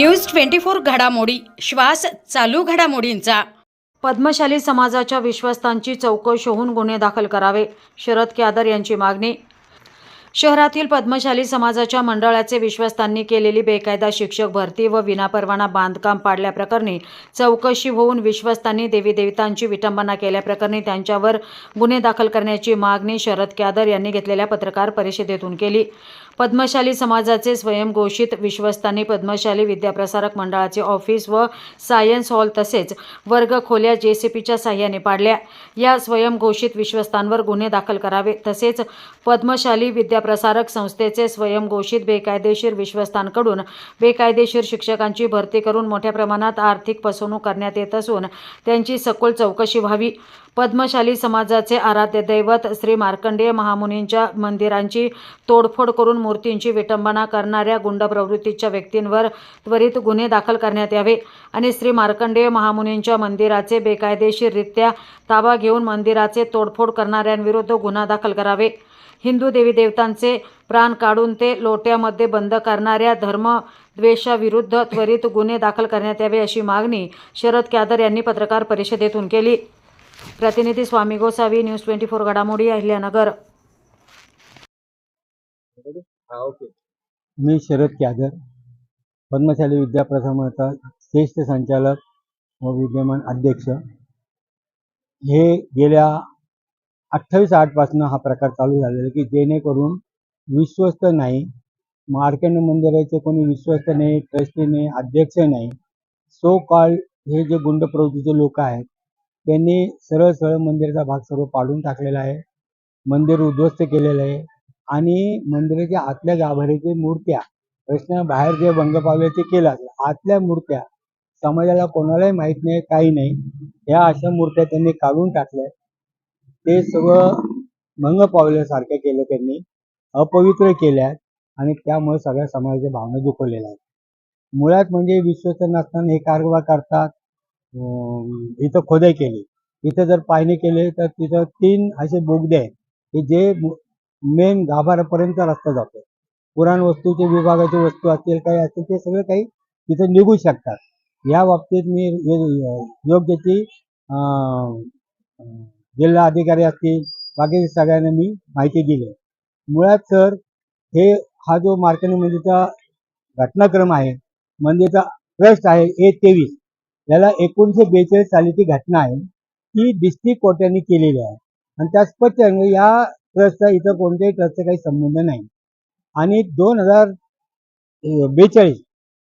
News 24 घडामोडी श्वास चालू घडामोडींचा। पद्मशाली समाजाच्या विश्वस्तांची चौकशी होऊन गुन्हे दाखल करावे, शरद क्यादर यांची मागणी। शहरातील पद्मशाली समाजाच्या मंडळाचे विश्वस्तांनी केलेली बेकायदा शिक्षक भरती व विनापरवाना बांधकाम पाडल्याप्रकरणी चौकशी होऊन विश्वस्तांनी देवी देवतांची विटंबना केल्याप्रकरणी त्यांच्यावर गुन्हे दाखल करण्याची मागणी शरद क्यादर यांनी घेतलेल्या पत्रकार परिषदेतून केली। पद्मशाली समाजाचे स्वयंघोषित विश्वस्तांनी पद्मशाली विद्याप्रसारक मंडळाचे ऑफिस व सायन्स हॉल तसेच वर्ग खोल्या JCPच्या साह्याने पाडल्या। या स्वयंघोषित विश्वस्तांवर गुन्हे दाखल करावे तसेच पद्मशाली विद्याप्रसारक संस्थेचे स्वयंघोषित बेकायदेशीर विश्वस्तांकडून बेकायदेशीर शिक्षकांची भरती करून मोठ्या प्रमाणात आर्थिक फसवणूक करण्यात येत असून त्यांची सखोल चौकशी व्हावी। पद्मशाली समाजाचे आराध्य दैवत श्री मार्कंडेय महामुनींच्या मंदिरांची तोडफोड करून मूर्तींची विटंबना करणाऱ्या गुंड प्रवृत्तीच्या व्यक्तींवर त्वरित गुन्हे दाखल करण्यात यावे आणि श्री मार्कंडेय महामुनींच्या मंदिराचे बेकायदेशीररित्या ताबा घेऊन मंदिराचे तोडफोड करणाऱ्यांविरुद्ध गुन्हा दाखल करावे। हिंदू देवी देवतांचे प्राण काढून ते लोट्यामध्ये बंद करणाऱ्या धर्मद्वेषाविरुद्ध त्वरित गुन्हे दाखल करण्यात यावे अशी मागणी शरद क्यादर यांनी पत्रकार परिषदेतून केली। प्रतिनिधी स्वामी गोसावी, न्यूज 24 घडामोडी, अहिल्यानगर। मी शरद क्यादर, पद्मशाली विद्याप्रसारकाचा श्रेष्ठ संचालक व विद्यमान अध्यक्ष। हे गेल्या 28/8 पासून हा प्रकार चालू झालेला की जेणेकरून विश्वस्त नाही, मार्कंडेय मंदिराचे कोणी विश्वस्त नाही, ट्रस्टी नाही, अध्यक्ष नाही, सो कॉल्ड हे जे गुंड प्रवृत्तीचे लोक आहेत त्यांनी सरळ सरळ मंदिराचा भाग सर्व पाडून टाकलेला आहे, मंदिर उद्ध्वस्त केलेलं आहे आणि मंदिराच्या आतल्या गाभाऱ्याच्या मूर्त्या प्रश्न बाहेर जे भंग पावले ते केला, आतल्या मूर्त्या समाजाला कोणालाही माहीत नाही, काही नाही, ह्या अशा मूर्त्या त्यांनी काढून टाकल्या। ते सगळं भंग पावल्यासारखं केलं, त्यांनी अपवित्र केल्यात आणि त्यामुळे सगळ्या समाजाच्या भावना दुखवलेल्या आहेत। मुळात म्हणजे विश्वस्त नसताना हे कारभार करतात। इथं खोदाई केली, इथं जर पाहणी केली तर तिथं 3 असे बोगदे आहेत की जे मेन गाभाऱ्यापर्यंत रस्ता जातो। पुराण वस्तूचे विभागाचे वस्तू असतील, काही असतील, ते सगळं काही तिथं निघू शकतात। या बाबतीत मी योग्य ती जिल्हा अधिकारी असतील, बाकी सगळ्यांना मी माहिती दिली। मुळात सर हे हा जो मार्कंडेय मंदिरचा घटनाक्रम आहे, मंदिरचा ट्रस्ट आहे A23, याला 1942 सालीची घटना आहे, ती डिस्ट्रिक्ट कोर्टाने केलेली आहे आणि त्या स्पष्ट या ट्रस्टचा इथं कोणत्याही ट्रस्टचा काही संबंध नाही। आणि 2042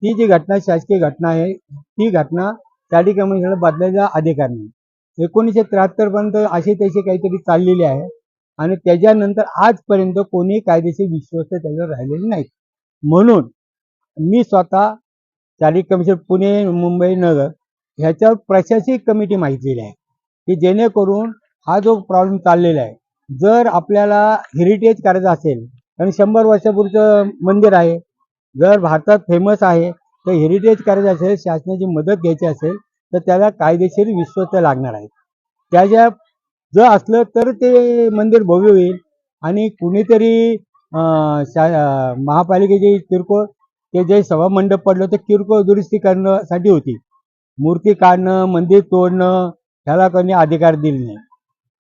ती जी घटना शासकीय घटना आहे, ती घटना स्टॅटिक कमिशनला बदलायचा अधिकार नाही। 1973 पर्यंत अशी तशी काहीतरी चाललेली आहे आणि त्याच्यानंतर आजपर्यंत कोणी कायदेशीर विश्वस्त त्याच्यावर राहिलेले नाहीत। म्हणून मी स्वतः स्टॅटिक कमिशन पुणे, मुंबई, नगर ह्याच्यावर प्रशासकीय कमिटी माहिती आहे की जेणेकरून हा जो प्रॉब्लेम चाललेला आहे, जर आपल्याला हेरिटेज करायचं असेल, कारण 100 वर्षापूर्वीचं मंदिर आहे, जर भारतात फेमस आहे, तर हेरिटेज करायचं असेल, शासनाची मदत घ्यायची असेल तर त्याला कायदेशीर विश्वस्त लागणार आहे। त्याच्या जर असलं तर ते मंदिर भव्य होईल आणि कुणीतरी महापालिकेचे किरकोळ ते जे सभा मंडप पडलं तर किरकोळ दुरुस्ती करण्यासाठी होती, मूर्ती काढणं, मंदिर तोडणं ह्याला कोणी अधिकार दिले नाही।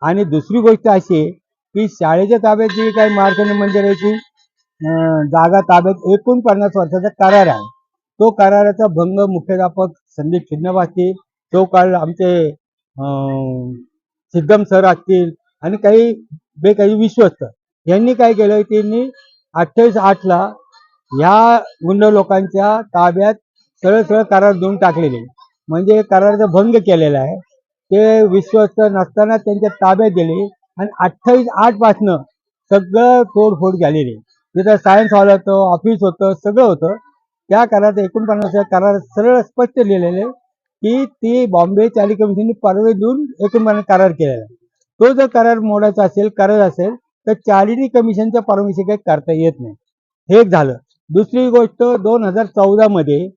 आणि दुसरी गोष्ट अशी आहे की शाळेच्या ताब्यात जी काही मार्कंडेय मंदिराची जागा ताब्यात 49 वर्षाचा करार आहे, तो कराराचा भंग मुख्याध्यापक संदीप खिडणप असतील, तो काळ आमचे सिद्धम सर असतील आणि काही विश्वस्त यांनी काय केलं, त्यांनी 28/8 ह्या गुंड लोकांच्या ताब्यात सरळ सरळ करार देऊन टाकलेले, म्हणजे कराराचा भंग केलेला आहे। ते विश्वस्त नसताना त्यांच्या ताब्यात दिले आणि 28/8 पासनं सगळं तोडफोड झालेली। तिथं सायन्स हॉल होतं, ऑफिस होतं, सगळं होतं। त्या करारात 49 करार सरळ स्पष्ट लिहिलेले की ती बॉम्बे स्टॅटिक कमिशनने परवानगी देऊन 49 करार केलेला आहे। तो जर करार मोडायचा असेल, करायचा असेल तर स्टॅटिक कमिशनच्या परवानगी काही करता येत नाही। हे एक झालं। दुसरी गोष्ट 2014 मध्ये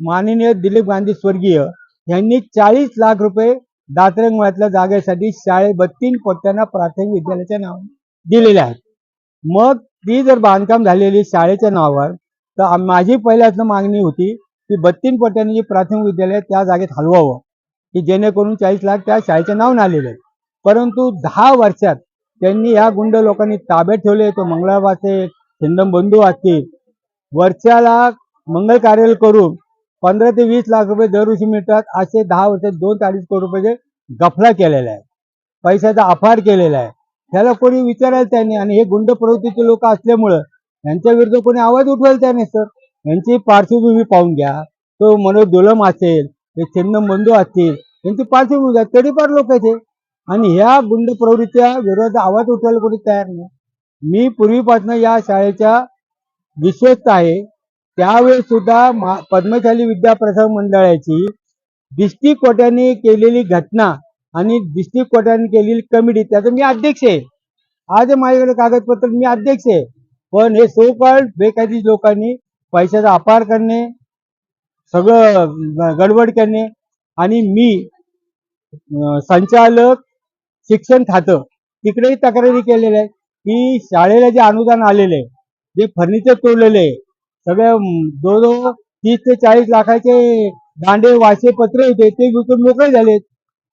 माननीय दिलीप गांधी स्वर्गीय यांनी 40 लाख रुपये दातरंगवाड्यातल्या जागेसाठी 32 पोट्यांना प्राथमिक विद्यालयाच्या नावाने दिलेले आहेत। मग ती जर बांधकाम झालेली शाळेच्या नावावर, तर माझी पहिल्याच मागणी होती की 32 पट्ट्याने जे प्राथमिक विद्यालय आहे त्या जागेत हलवावं, की जेणेकरून 40 लाख त्या शाळेच्या नावानं आलेले आहेत. परंतु 10 वर्षात त्यांनी ह्या गुंड लोकांनी ताब्यात ठेवले. तो मंगळाबाचे छिंदम बंधू असतील, वर्षाला मंगल कार्य करून 15 ते 20 लाख रुपये दरवर्षी मिळतात. असे 10 वर्षात 2-2.5 कोटी रुपये गफला केलेला आहे, पैशाचा अफार केलेला आहे. त्याला कोणी विचारायला तयार नाही. आणि हे गुंड प्रवृत्तीचे लोक असल्यामुळं यांच्या विरुद्ध कोणी आवाज उठवायला तयार नाही. सर, यांची पार्श्वभूमी पाहून घ्या. तो मनोज दोलम असेल, हे छिन्नम बंधू असतील, यांची पार्श्वभूमी घ्या. तडीपार लोक आहेत हे. आणि ह्या गुंड प्रवृत्तीच्या विरोधात आवाज उठवायला कोणी तयार नाही. मी पूर्वीपासून या शाळेच्या विश्वस्त आहे. त्यावेळेस सुद्धा पद्मशाली विद्याप्रसारक मंडळाची डिस्ट्रिक्ट कोर्टाने केलेली घटना आणि डिस्ट्रिक्ट कोर्टाने केलेली कमिटी, त्याचा मी अध्यक्ष आहे. आज माझ्याकडे कागदपत्र, मी अध्यक्ष आहे. पण हे सो कॉल्ड बेकायदेशीर लोकांनी पैशाचा अपार करणे, सगळं गडबड करणे. आणि मी संचालक शिक्षण खातं तिकडेही तक्रारी केलेल्या आहे की शाळेला जे अनुदान आलेले आहे, जे फर्निचर तोडलेले आहे, सगळे 30 ते 40 लाखाचे दांडे वाचे पत्रे होते, ते विकून मोकळे झालेत.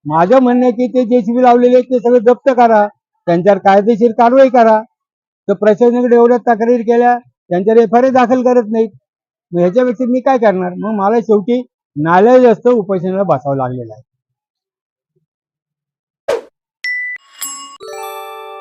माझं म्हणणं आहे की ते JCB लावलेले ते सगळे जप्त करा, त्यांच्यावर कायदेशीर कारवाई करा. तर प्रशासनाकडे एवढ्या तक्रारी केल्या, त्यांच्यावर FIR दाखल करत नाहीत. मग ह्याच्यापेक्षा मी काय करणार? मग मला शेवटी नाईलाज उपोषणाला बसावं लागलेलं आहे.